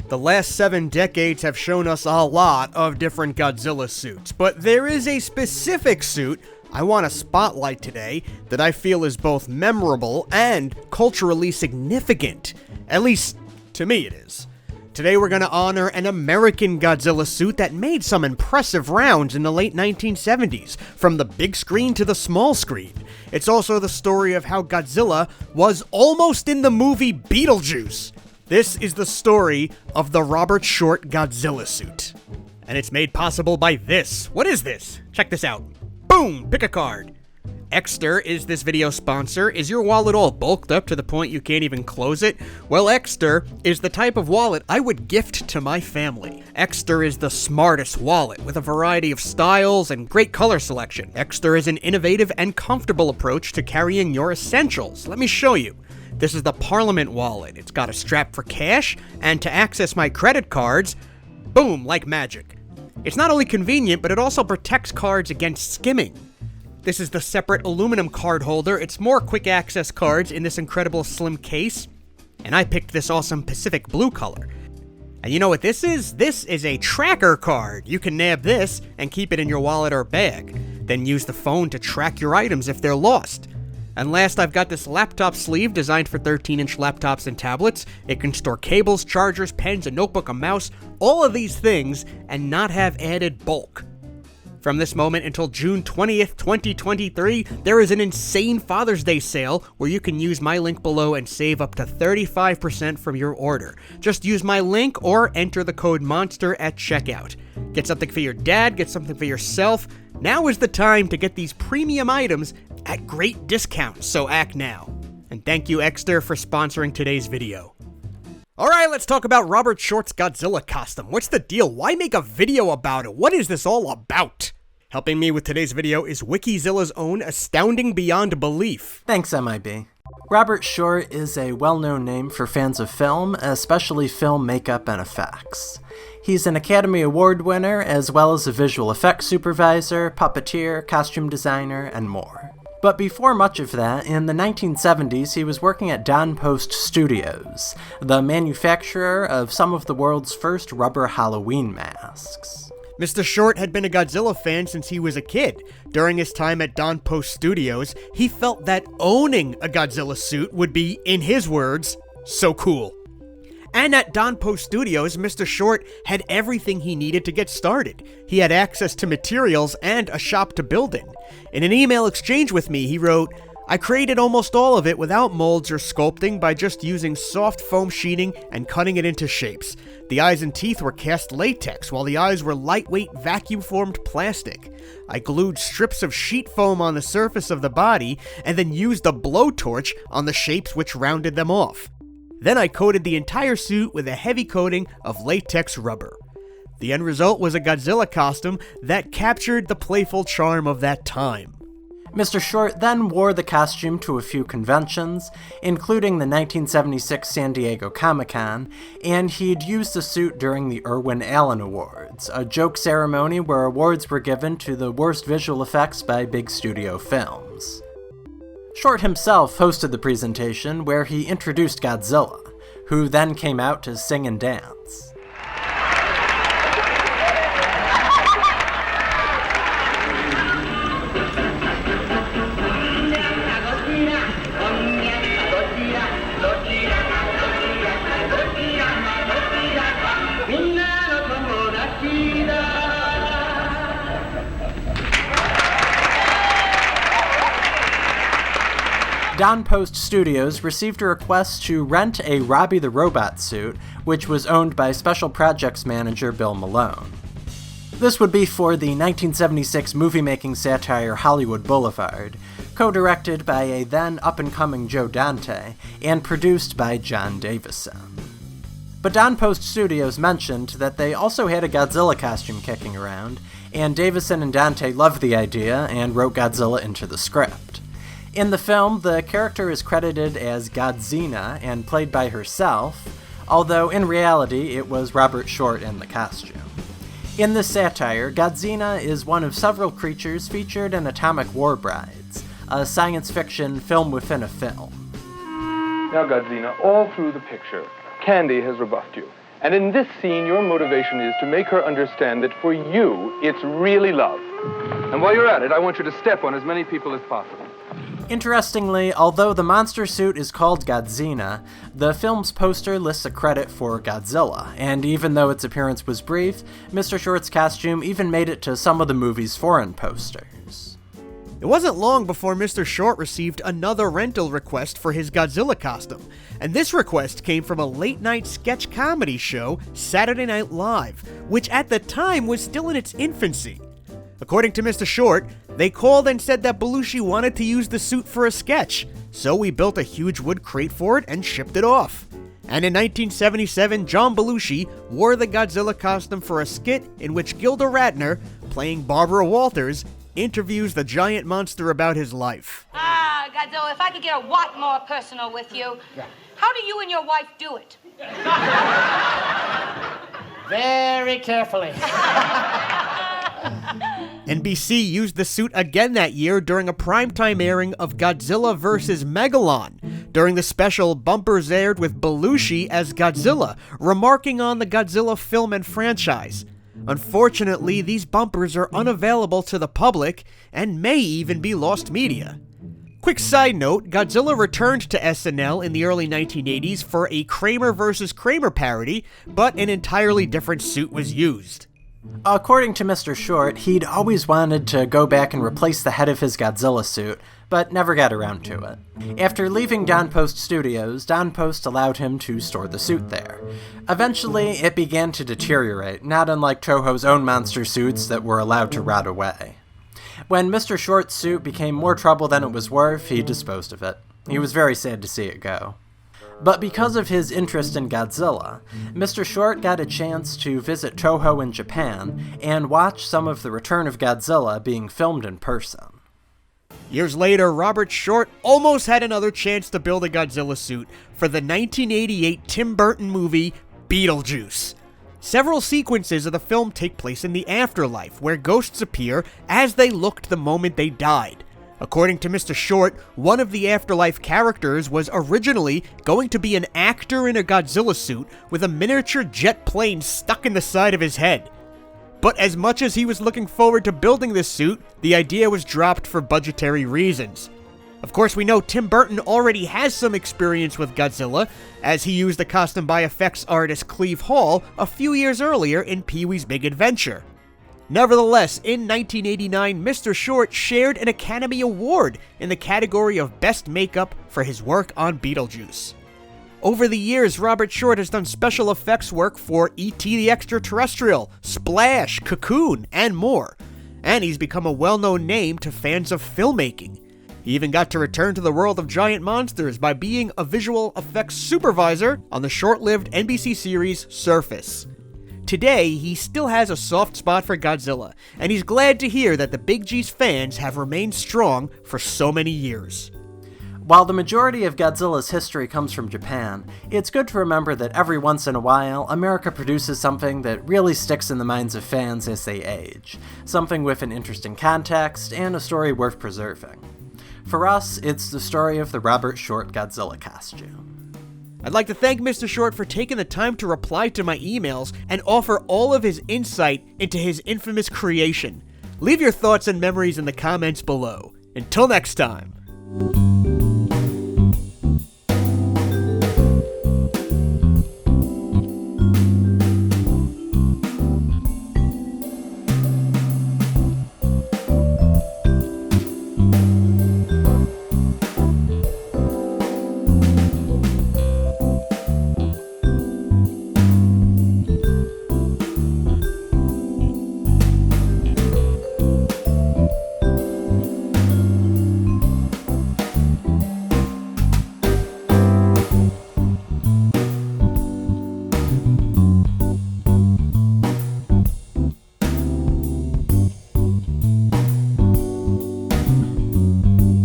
The last 7 decades have shown us a lot of different Godzilla suits, but there is a specific suit I want to spotlight today that I feel is both memorable and culturally significant. At least, to me it is. Today we're going to honor an American Godzilla suit that made some impressive rounds in the late 1970s, from the big screen to the small screen. It's also the story of how Godzilla was almost in the movie Beetlejuice. This is the story of the Robert Short Godzilla suit. And it's made possible by this. What is this? Check this out. Boom! Pick a card. Exter is this video sponsor. Is your wallet all bulked up to the point you can't even close it? Well, Exter is the type of wallet I would gift to my family. Exter is the smartest wallet with a variety of styles and great color selection. Exter is an innovative and comfortable approach to carrying your essentials. Let me show you. This is the Parliament wallet. It's got a strap for cash, and to access my credit cards, boom, like magic. It's not only convenient, but it also protects cards against skimming. This is the separate aluminum card holder. It's more quick access cards in this incredible slim case, and I picked this awesome Pacific blue color. And you know what this is? This is a tracker card. You can nab this and keep it in your wallet or bag, then use the phone to track your items if they're lost. And last, I've got this laptop sleeve designed for 13-inch laptops and tablets. It can store cables, chargers, pens, a notebook, a mouse, all of these things, and not have added bulk. From this moment until June 20th, 2023, there is an insane Father's Day sale where you can use my link below and save up to 35% from your order. Just use my link or enter the code MONSTER at checkout. Get something for your dad, get something for yourself. Now is the time to get these premium items at great discounts, so act now. And thank you, Exter, for sponsoring today's video. Alright, let's talk about Robert Short's Godzilla costume. What's the deal? Why make a video about it? What is this all about? Helping me with today's video is Wikizilla's own Astounding Beyond Belief. Thanks, MIB. Robert Short is a well-known name for fans of film, especially film makeup and effects. He's an Academy Award winner, as well as a visual effects supervisor, puppeteer, costume designer, and more. But before much of that, in the 1970s, he was working at Don Post Studios, the manufacturer of some of the world's first rubber Halloween masks. Mr. Short had been a Godzilla fan since he was a kid. During his time at Don Post Studios, he felt that owning a Godzilla suit would be, in his words, so cool. And at Don Post Studios, Mr. Short had everything he needed to get started. He had access to materials and a shop to build in. In an email exchange with me, he wrote, "I created almost all of it without molds or sculpting by just using soft foam sheeting and cutting it into shapes. The eyes and teeth were cast latex, while the eyes were lightweight vacuum-formed plastic. I glued strips of sheet foam on the surface of the body and then used a blowtorch on the shapes which rounded them off. Then I coated the entire suit with a heavy coating of latex rubber. The end result was a Godzilla costume that captured the playful charm of that time." Mr. Short then wore the costume to a few conventions, including the 1976 San Diego Comic-Con, and he'd used the suit during the Irwin Allen Awards, a joke ceremony where awards were given to the worst visual effects by big studio films. Short himself hosted the presentation where he introduced Godzilla, who then came out to sing and dance. Don Post Studios received a request to rent a Robbie the Robot suit, which was owned by Special Projects manager Bill Malone. This would be for the 1976 movie-making satire Hollywood Boulevard, co-directed by a then up-and-coming Joe Dante, and produced by John Davison. But Don Post Studios mentioned that they also had a Godzilla costume kicking around, and Davison and Dante loved the idea and wrote Godzilla into the script. In the film, the character is credited as Godzina and played by herself, although in reality it was Robert Short in the costume. In this satire, Godzina is one of several creatures featured in Atomic War Brides, a science fiction film within a film. Now, Godzina, all through the picture, Candy has rebuffed you. And in this scene, your motivation is to make her understand that for you, it's really love. And while you're at it, I want you to step on as many people as possible. Interestingly, although the monster suit is called Godzilla, the film's poster lists a credit for Godzilla, and even though its appearance was brief, Mr. Short's costume even made it to some of the movie's foreign posters. It wasn't long before Mr. Short received another rental request for his Godzilla costume, and this request came from a late-night sketch comedy show, Saturday Night Live, which at the time was still in its infancy. According to Mr. Short, they called and said that Belushi wanted to use the suit for a sketch, so we built a huge wood crate for it and shipped it off. And in 1977, John Belushi wore the Godzilla costume for a skit in which Gilda Radner, playing Barbara Walters, interviews the giant monster about his life. Godzilla, if I could get a watt more personal with you, how do you and your wife do it? Very carefully. NBC used the suit again that year during a primetime airing of Godzilla vs. Megalon. During the special, bumpers aired with Belushi as Godzilla, remarking on the Godzilla film and franchise. Unfortunately, these bumpers are unavailable to the public and may even be lost media. Quick side note, Godzilla returned to SNL in the early 1980s for a Kramer vs. Kramer parody, but an entirely different suit was used. According to Mr. Short, he'd always wanted to go back and replace the head of his Godzilla suit, but never got around to it. After leaving Don Post Studios, Don Post allowed him to store the suit there. Eventually, it began to deteriorate, not unlike Toho's own monster suits that were allowed to rot away. When Mr. Short's suit became more trouble than it was worth, he disposed of it. He was very sad to see it go. But because of his interest in Godzilla, Mr. Short got a chance to visit Toho in Japan and watch some of the Return of Godzilla being filmed in person. Years later, Robert Short almost had another chance to build a Godzilla suit for the 1988 Tim Burton movie, Beetlejuice. Several sequences of the film take place in the afterlife, where ghosts appear as they looked the moment they died. According to Mr. Short, one of the afterlife characters was originally going to be an actor in a Godzilla suit with a miniature jet plane stuck in the side of his head. But as much as he was looking forward to building this suit, the idea was dropped for budgetary reasons. Of course, we know Tim Burton already has some experience with Godzilla, as he used the costume by effects artist Cleve Hall a few years earlier in Pee-wee's Big Adventure. Nevertheless, in 1989, Mr. Short shared an Academy Award in the category of Best Makeup for his work on Beetlejuice. Over the years, Robert Short has done special effects work for E.T. the Extraterrestrial, Splash, Cocoon, and more. And he's become a well-known name to fans of filmmaking. He even got to return to the world of giant monsters by being a visual effects supervisor on the short-lived NBC series Surface. Today, he still has a soft spot for Godzilla, and he's glad to hear that the Big G's fans have remained strong for so many years. While the majority of Godzilla's history comes from Japan, it's good to remember that every once in a while, America produces something that really sticks in the minds of fans as they age. Something with an interesting context and a story worth preserving. For us, it's the story of the Robert Short Godzilla costume. I'd like to thank Mr. Short for taking the time to reply to my emails and offer all of his insight into his infamous creation. Leave your thoughts and memories in the comments below. Until next time.